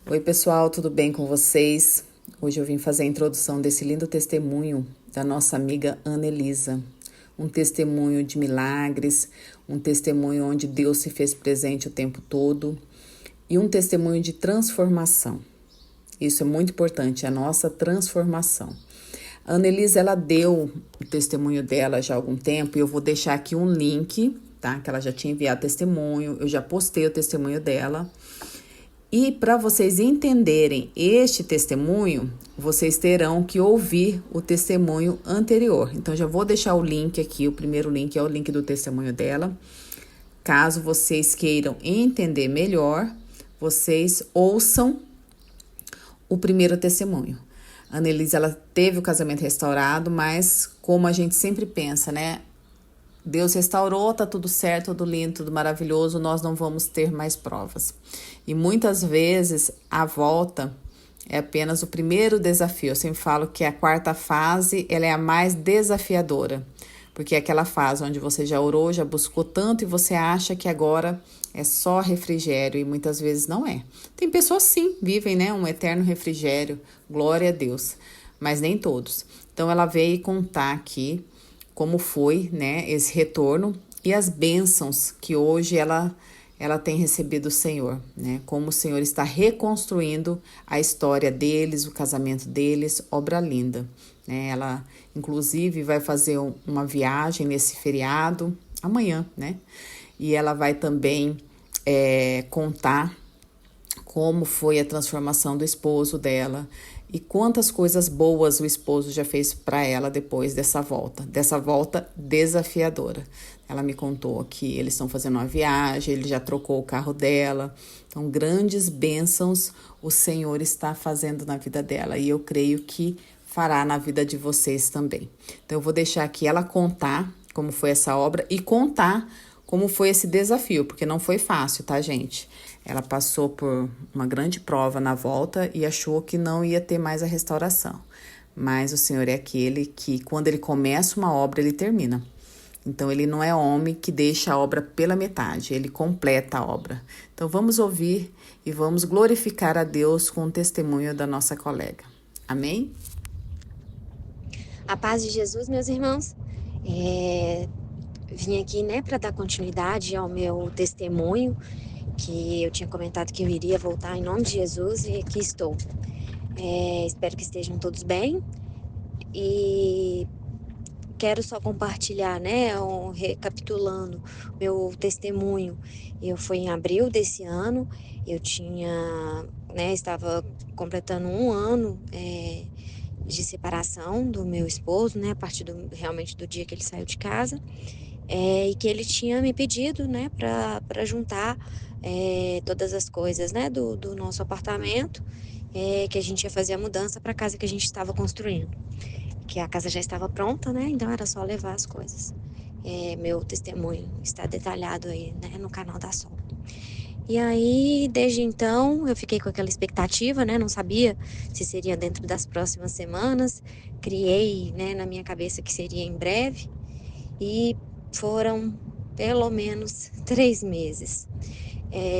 Oi, pessoal, tudo bem com vocês? Hoje eu vim fazer a introdução desse lindo testemunho da nossa amiga Ana Elisa. Um testemunho de milagres, um testemunho onde Deus se fez presente o tempo todo e um testemunho de transformação. Isso é muito importante, a nossa transformação. A Ana Elisa, ela deu o testemunho dela já há algum tempo e eu vou deixar aqui um link, tá? Que ela já tinha enviado testemunho, eu já postei o testemunho dela. E para vocês entenderem este testemunho, vocês terão que ouvir o testemunho anterior. Então, já vou deixar o link aqui, o primeiro link é o link do testemunho dela. Caso vocês queiram entender melhor, vocês ouçam o primeiro testemunho. A Annelise, ela teve o casamento restaurado, mas como a gente sempre pensa, né? Deus restaurou, tá tudo certo, tudo lindo, tudo maravilhoso, nós não vamos ter mais provas. E muitas vezes a volta é apenas o primeiro desafio. Eu sempre falo que a quarta fase, ela é a mais desafiadora, porque é aquela fase onde você já orou, já buscou tanto e você acha que agora é só refrigério e muitas vezes não é. Tem pessoas sim, vivem, né, um eterno refrigério, glória a Deus, mas nem todos. Então ela veio contar aqui como foi, né, esse retorno e as bênçãos que hoje ela tem recebido do Senhor, né? Como o Senhor está reconstruindo a história deles, o casamento deles, obra linda, né? Ela, inclusive, vai fazer uma viagem nesse feriado, amanhã, né? E ela vai também contar como foi a transformação do esposo dela e quantas coisas boas o esposo já fez para ela depois dessa volta desafiadora. Ela me contou que eles estão fazendo uma viagem, ele já trocou o carro dela. Então, grandes bênçãos o Senhor está fazendo na vida dela e eu creio que fará na vida de vocês também. Então, eu vou deixar aqui ela contar como foi essa obra e contar como foi esse desafio, porque não foi fácil, tá, gente? Ela passou por uma grande prova na volta e achou que não ia ter mais a restauração. Mas o Senhor é aquele que, quando ele começa uma obra, ele termina. Então, ele não é homem que deixa a obra pela metade, ele completa a obra. Então, vamos ouvir e vamos glorificar a Deus com o testemunho da nossa colega. Amém? A paz de Jesus, meus irmãos. Vim aqui, né, para dar continuidade ao meu testemunho, que eu tinha comentado que eu iria voltar em nome de Jesus e aqui estou. Espero que estejam todos bem e quero só compartilhar, né, recapitulando meu testemunho. Eu fui em abril desse ano, eu tinha, né, estava completando um ano de separação do meu esposo, né, a partir realmente do dia que ele saiu de casa. E que ele tinha me pedido, né, para juntar todas as coisas, né, do nosso apartamento, que a gente ia fazer a mudança para a casa que a gente estava construindo. Que a casa já estava pronta, né, então era só levar as coisas. Meu testemunho está detalhado aí, né, no canal da Sol. E aí, desde então, eu fiquei com aquela expectativa, né, não sabia se seria dentro das próximas semanas, criei, né, na minha cabeça que seria em breve, e foram pelo menos 3 meses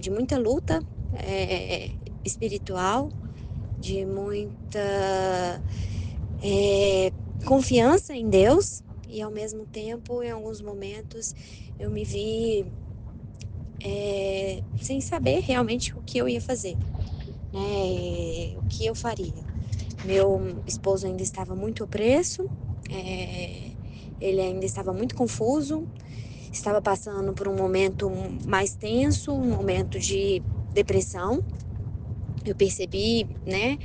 de muita luta espiritual, de muita confiança em Deus e ao mesmo tempo, em alguns momentos, eu me vi sem saber realmente o que eu ia fazer, né? O que eu faria. Meu esposo ainda estava muito opresso, ele ainda estava muito confuso, estava passando por um momento mais tenso, um momento de depressão. Eu percebi, né?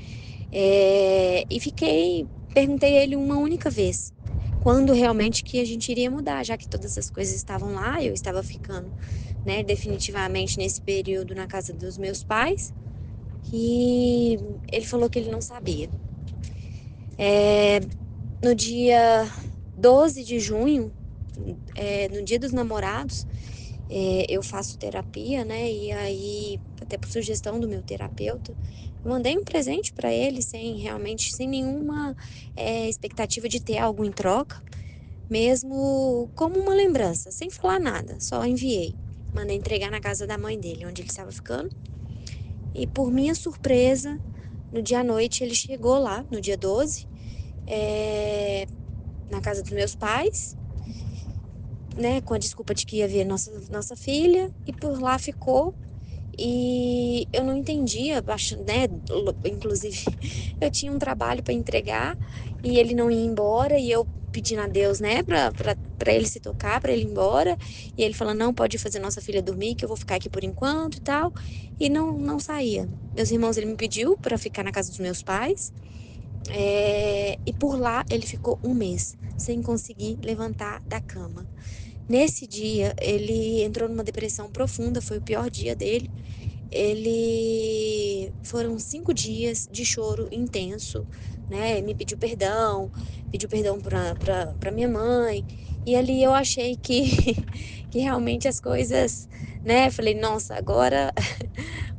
Perguntei a ele uma única vez, quando realmente que a gente iria mudar, já que todas as coisas estavam lá, eu estava ficando, né, definitivamente nesse período na casa dos meus pais, e ele falou que ele não sabia. No dia 12 de junho, no dia dos namorados, eu faço terapia, né? E aí, até por sugestão do meu terapeuta, eu mandei um presente para ele, sem nenhuma expectativa de ter algo em troca, mesmo como uma lembrança, sem falar nada, só enviei. Mandei entregar na casa da mãe dele, onde ele estava ficando. E por minha surpresa, no dia à noite ele chegou lá, no dia 12, na casa dos meus pais, né, com a desculpa de que ia ver nossa filha, e por lá ficou. E eu não entendia, né? Inclusive, eu tinha um trabalho para entregar e ele não ia embora, e eu pedindo a Deus, né, para ele se tocar, para ele ir embora. E ele falando: não, pode fazer nossa filha dormir, que eu vou ficar aqui por enquanto e tal. E não saía. Meus irmãos, ele me pediu para ficar na casa dos meus pais. E por lá ele ficou um mês sem conseguir levantar da cama. Nesse dia, ele entrou numa depressão profunda, foi o pior dia dele. Foram 5 dias de choro intenso, né? Me pediu perdão para minha mãe. E ali eu achei que, que realmente as coisas, né? Falei, nossa, agora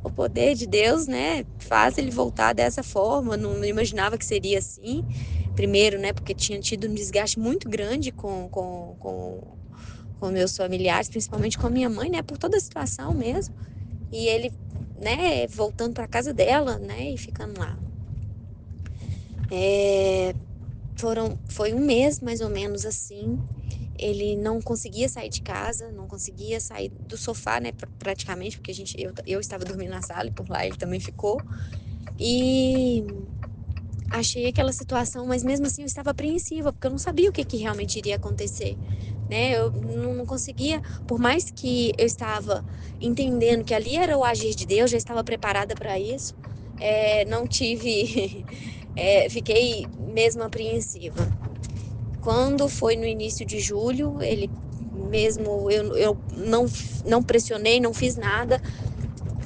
o poder de Deus, né? Faz ele voltar dessa forma. Não imaginava que seria assim. Primeiro, né? Porque tinha tido um desgaste muito grande com meus familiares, principalmente com a minha mãe, né? Por toda a situação mesmo. E ele, né, voltando para casa dela, né, e ficando lá. Foi um mês mais ou menos assim. Ele não conseguia sair de casa, não conseguia sair do sofá, né, praticamente, porque eu estava dormindo na sala e por lá ele também ficou. E achei aquela situação, mas mesmo assim eu estava apreensiva, porque eu não sabia o que realmente iria acontecer, né? Eu não conseguia, por mais que eu estava entendendo que ali era o agir de Deus, já estava preparada para isso, não tive, fiquei mesmo apreensiva. Quando foi no início de julho, ele mesmo, eu não pressionei, não fiz nada.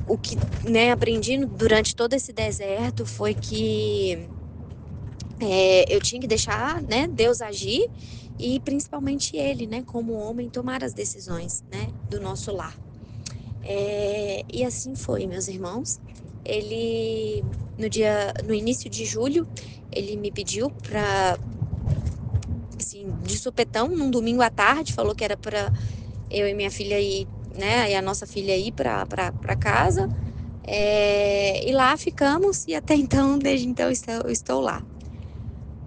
O que, né, aprendi durante todo esse deserto foi que eu tinha que deixar, né, Deus agir e principalmente Ele, né, como homem, tomar as decisões, né, do nosso lar. E assim foi, meus irmãos. Ele, no início de julho, ele me pediu para, assim, de supetão, num domingo à tarde, falou que era para eu e minha filha ir, né, e a nossa filha ir para casa. E lá ficamos e até então, desde então, estou lá.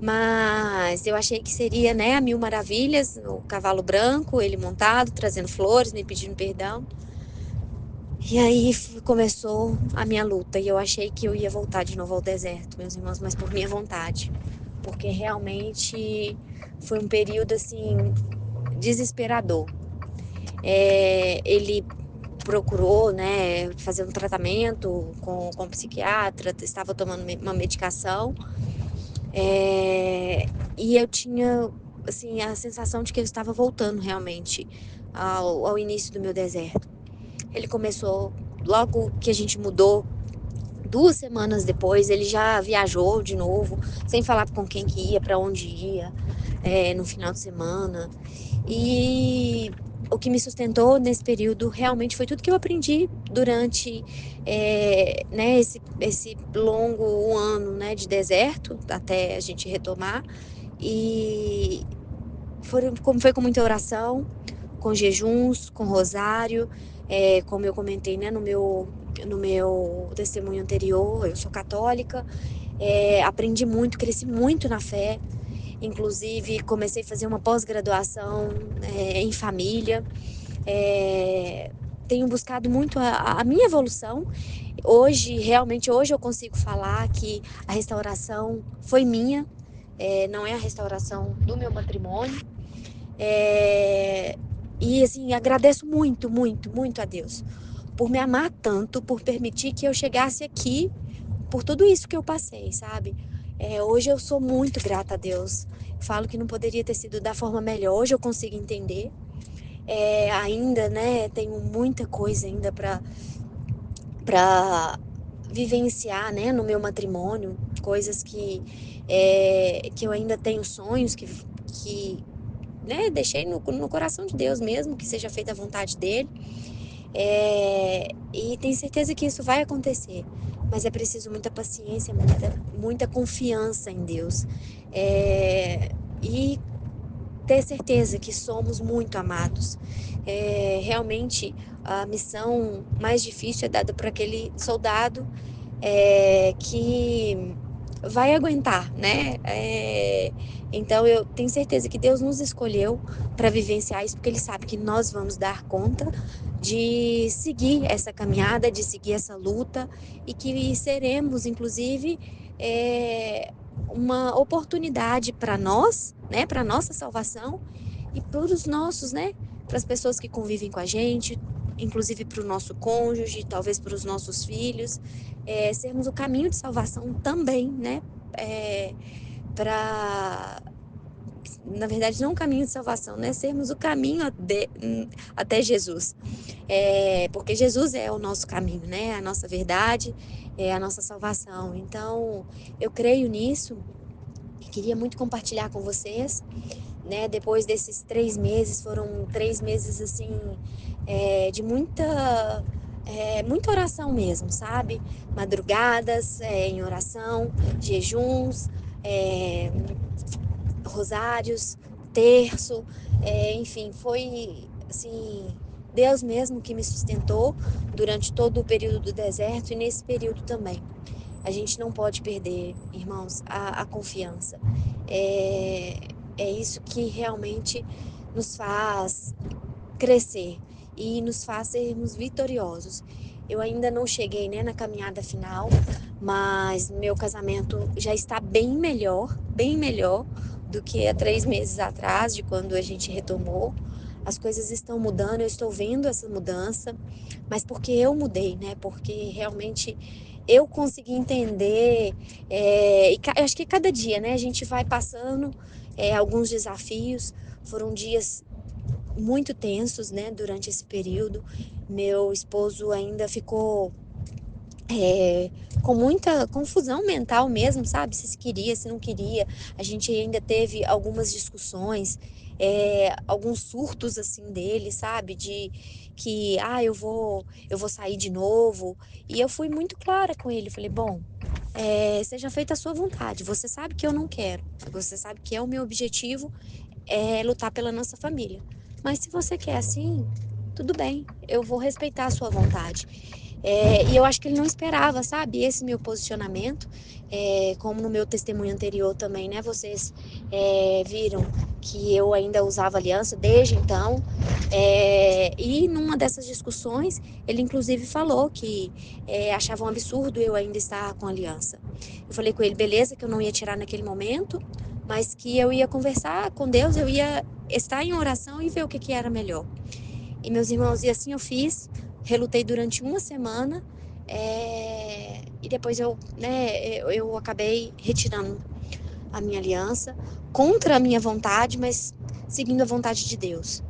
Mas eu achei que seria, né, a mil maravilhas, o cavalo branco, ele montado, trazendo flores, me pedindo perdão. E aí começou a minha luta e eu achei que eu ia voltar de novo ao deserto, meus irmãos, mas por minha vontade. Porque realmente foi um período, assim, desesperador. Ele procurou, né, fazer um tratamento com um psiquiatra, estava tomando uma medicação. E eu tinha, assim, a sensação de que eu estava voltando realmente ao início do meu deserto. Ele começou, logo que a gente mudou, 2 semanas depois, ele já viajou de novo, sem falar com quem que ia, para onde ia, no final de semana. E o que me sustentou nesse período realmente foi tudo que eu aprendi durante né, esse longo ano, né, de deserto, até a gente retomar. E foi com muita oração, com jejuns, com rosário, como eu comentei, né, no meu testemunho anterior, eu sou católica, aprendi muito, cresci muito na fé. Inclusive, comecei a fazer uma pós-graduação em família. Tenho buscado muito a minha evolução. Realmente, hoje eu consigo falar que a restauração foi minha, não é a restauração do meu matrimônio. E assim, agradeço muito, muito, muito a Deus por me amar tanto, por permitir que eu chegasse aqui, por tudo isso que eu passei, sabe? Hoje eu sou muito grata a Deus. Falo que não poderia ter sido da forma melhor. Hoje eu consigo entender. Ainda, né? Tenho muita coisa ainda para vivenciar, né? No meu matrimônio, coisas que eu ainda tenho sonhos que né? Deixei no coração de Deus mesmo, que seja feita a vontade dele. E tenho certeza que isso vai acontecer, mas é preciso muita paciência, muita confiança em Deus. E ter certeza que somos muito amados. Realmente, a missão mais difícil é dada por aquele soldado que vai aguentar, né? Então eu tenho certeza que Deus nos escolheu para vivenciar isso, porque Ele sabe que nós vamos dar conta de seguir essa caminhada, de seguir essa luta e que seremos, inclusive, uma oportunidade para nós, né? Para nossa salvação e para os nossos, né? Para as pessoas que convivem com a gente, inclusive para o nosso cônjuge, talvez para os nossos filhos, sermos o caminho de salvação também, né? Para, na verdade, não o caminho de salvação, né? Sermos o caminho até Jesus, porque Jesus é o nosso caminho, né? A nossa verdade, é a nossa salvação. Então, eu creio nisso e queria muito compartilhar com vocês, né? Depois desses 3 meses, foram 3 meses assim, de muita oração mesmo, sabe? Madrugadas em oração, jejuns, é, rosários, terço, enfim, foi assim, Deus mesmo que me sustentou durante todo o período do deserto e nesse período também. A gente não pode perder, irmãos, a confiança. É, é isso que realmente nos faz crescer e nos faz sermos vitoriosos. Eu ainda não cheguei, né, na caminhada final, mas meu casamento já está bem melhor do que há 3 meses atrás, de quando a gente retomou. As coisas estão mudando, eu estou vendo essa mudança, mas porque eu mudei, né? Porque realmente eu consegui entender, eu acho que cada dia, né, a gente vai passando alguns desafios. Foram dias muito tensos, né, durante esse período. Meu esposo ainda ficou com muita confusão mental mesmo, sabe? Se queria, se não queria. A gente ainda teve algumas discussões, alguns surtos assim dele, sabe? De que, eu vou sair de novo. E eu fui muito clara com ele. Falei, bom, seja feita a sua vontade. Você sabe que eu não quero. Você sabe que é o meu objetivo lutar pela nossa família. Mas se você quer assim, tudo bem, eu vou respeitar a sua vontade. E eu acho que ele não esperava, sabe, esse meu posicionamento, como no meu testemunho anterior também, né, vocês viram que eu ainda usava aliança desde então, e numa dessas discussões, ele inclusive falou que achava um absurdo eu ainda estar com aliança. Eu falei com ele, beleza, que eu não ia tirar naquele momento, mas que eu ia conversar com Deus, eu ia estar em oração e ver o que era melhor. E meus irmãos, e assim eu fiz, relutei durante uma semana, e depois eu acabei retirando a minha aliança, contra a minha vontade, mas seguindo a vontade de Deus.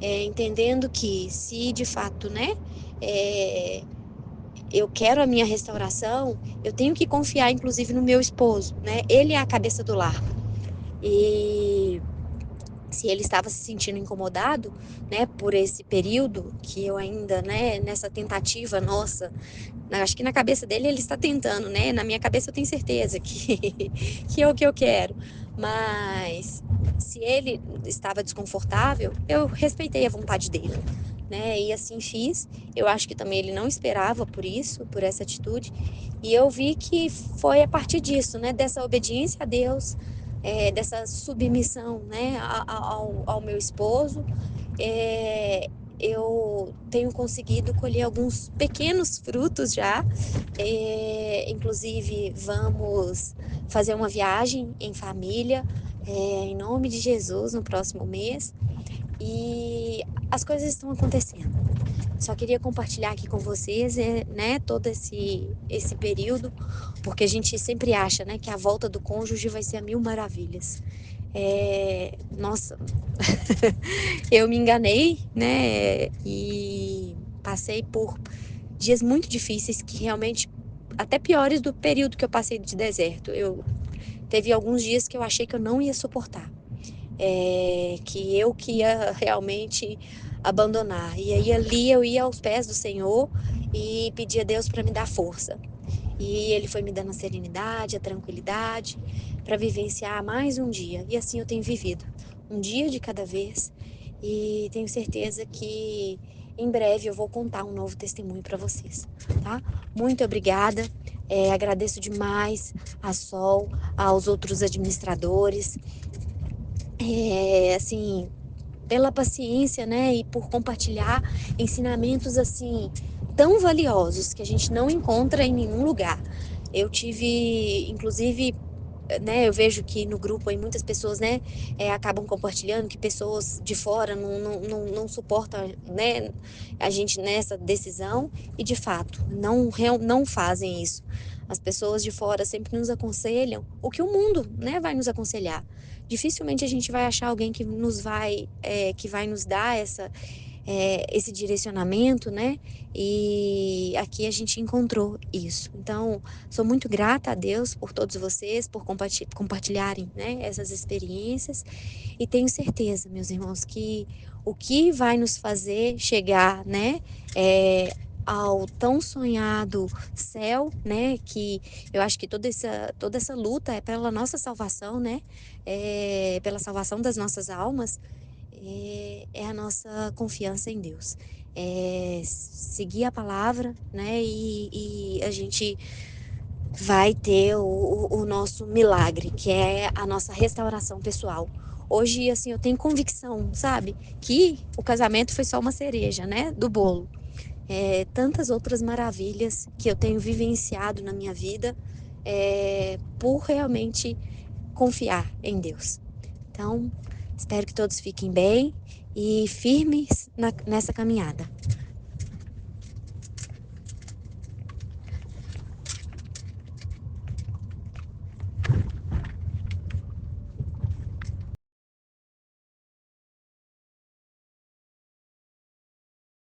Entendendo que se de fato, né, eu quero a minha restauração, eu tenho que confiar inclusive no meu esposo, né? Ele é a cabeça do lar. E se ele estava se sentindo incomodado, né, por esse período que eu ainda, né, nessa tentativa nossa, acho que na cabeça dele ele está tentando, né, na minha cabeça eu tenho certeza que, que é o que eu quero, mas se ele estava desconfortável, eu respeitei a vontade dele, né, e assim fiz. Eu acho que também ele não esperava por isso, por essa atitude, e eu vi que foi a partir disso, né, dessa obediência a Deus, dessa submissão, né, ao meu esposo, eu tenho conseguido colher alguns pequenos frutos já. Inclusive, vamos fazer uma viagem em família, em nome de Jesus, no próximo mês. E as coisas estão acontecendo. Só queria compartilhar aqui com vocês, né, todo esse período, porque a gente sempre acha, né, que a volta do cônjuge vai ser a mil maravilhas. Nossa, eu me enganei, né, e passei por dias muito difíceis que realmente, até piores do período que eu passei de deserto. Teve alguns dias que eu achei que eu não ia suportar, que ia realmente abandonar. E aí ali eu ia aos pés do Senhor e pedia a Deus para me dar força. E Ele foi me dando a serenidade, a tranquilidade para vivenciar mais um dia. E assim eu tenho vivido. um dia de cada vez, e tenho certeza que em breve eu vou contar um novo testemunho para vocês, tá? Muito obrigada, agradeço demais a Sol, aos outros administradores, assim, pela paciência, né, e por compartilhar ensinamentos assim tão valiosos que a gente não encontra em nenhum lugar. Eu tive, inclusive, né, eu vejo que no grupo aí muitas pessoas, né, acabam compartilhando que pessoas de fora não suportam, né, a gente nessa decisão e de fato não fazem isso. As pessoas de fora sempre nos aconselham o que o mundo, né, vai nos aconselhar. Dificilmente a gente vai achar alguém que vai nos dar esse direcionamento, né? E aqui a gente encontrou isso. Então, sou muito grata a Deus por todos vocês, por compartilharem, né, essas experiências. E tenho certeza, meus irmãos, que o que vai nos fazer chegar, né, ao tão sonhado céu, né, que eu acho que toda essa luta é pela nossa salvação, né, pela salvação das nossas almas, é a nossa confiança em Deus. É seguir a palavra, né? E a gente vai ter o nosso milagre, que é a nossa restauração pessoal. Hoje, assim, eu tenho convicção, sabe? Que o casamento foi só uma cereja, né? Do bolo. Tantas outras maravilhas que eu tenho vivenciado na minha vida, por realmente confiar em Deus. Então, espero que todos fiquem bem e firmes nessa caminhada.